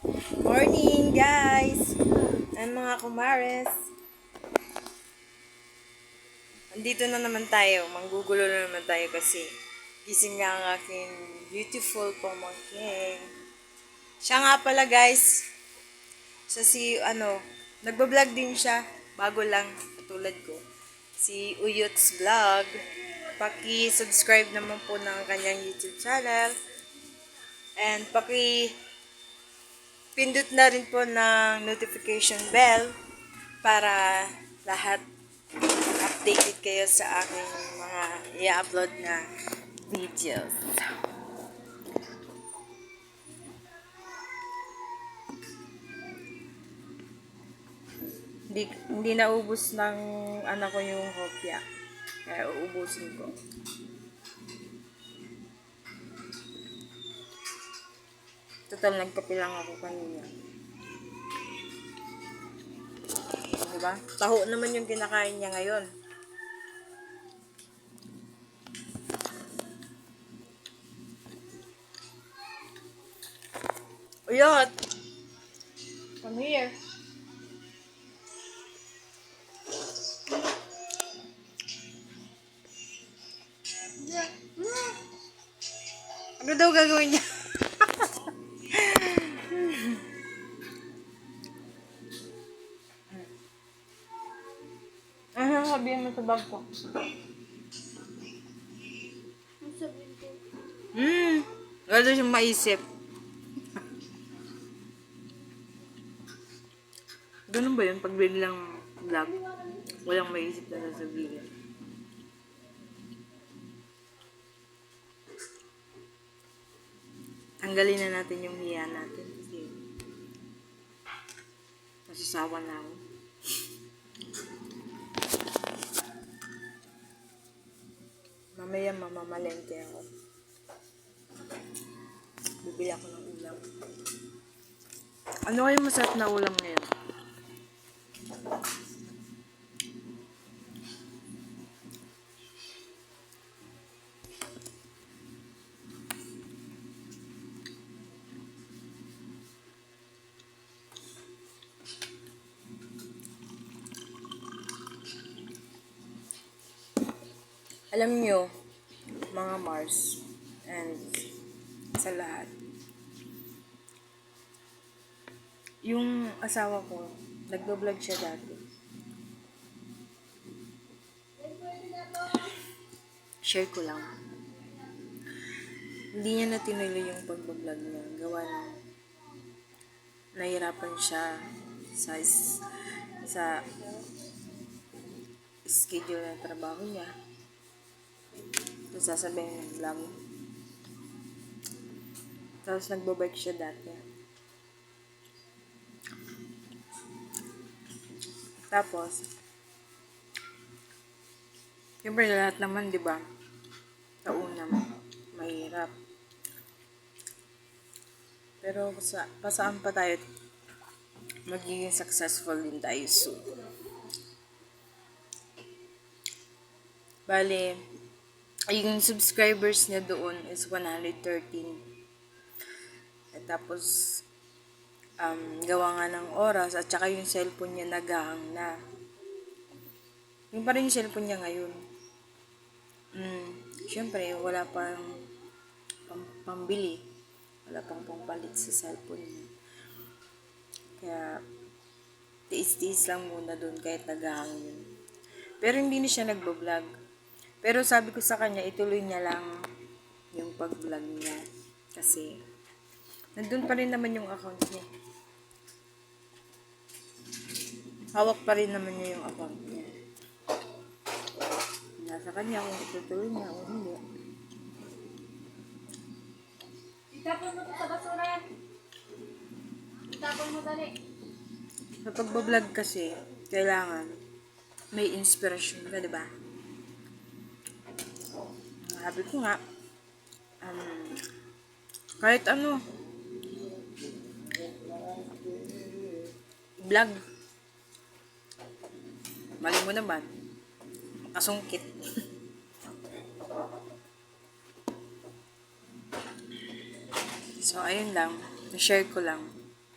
Morning, guys! And mga kumares. Andito na naman tayo. Manggugulo na naman tayo kasi gising nga ang aking beautiful pamangkin. Siya nga pala, guys. Siya nagbablog din siya. Bago lang, katulad ko. Si Uyot's Vlog. Paki-subscribe naman po ng kanyang YouTube channel. And pindot na rin po ng notification bell para lahat updated kayo sa aking mga i-upload na videos. Hindi naubos ng anak ko yung hopya. Kaya uubusin ko. Total, nagkape lang ako kanina. Diba? Taho naman yung kinakain niya ngayon. Uyot! Come here. Ano daw gagawin niya? Ano sabihin mo sa bag ko? Wala siyang maisip. Ganun ba yun? Pag bilang vlog, walang maisip na sasabihin. Tanggalin na natin yung hiya natin kasi nasusawa na ako. Mamaya mamamalengke ako. Bibili ako ng ulam. Ano kayong masarap na ulam ngayon? Alam nyo, mga Mars, and sa lahat, yung asawa ko, nagbablog siya dati. Share ko lang. Hindi niya na tinuloy yung pagbablog niya. Gawa ng nahirapan siya sa schedule ng trabaho niya. Tapos sasabihin ng vlog. Tapos nagbabike siya dati. Tapos, siyempre lahat naman, di ba? Sa una, mahirap. Pero pasaan pa tayo, magiging successful din tayo soon. Bale, yung subscribers niya doon is 113. At tapos, gawa nga ng oras at saka yung cellphone niya nagahang na. Yung pa rin yung cellphone niya ngayon. Siyempre, wala pang pambili. Wala pang pampalit sa cellphone niya. Kaya, tiis-tiis lang muna doon kahit nagahang yun. Pero hindi na siya nagbo-vlog. Pero sabi ko sa kanya, ituloy niya lang yung pag-vlog niya. Kasi, nandun pa rin naman yung account niya. Hawak pa rin naman niya yung account niya. Nasa kanya kung itutuloy niya o hindi. Itapon mo ito sa basura yan. Itapon mo dali. Sa pagbablog kasi, kailangan may inspiration ka, diba? Sabi ko nga, kahit ano, vlog. Mali mo naman. Kasungkit. So, ayun lang. Na-share ko lang.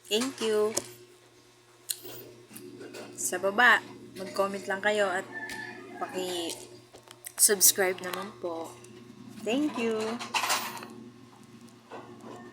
Thank you. Sa baba, mag-comment lang kayo at paki-subscribe naman po. Thank you.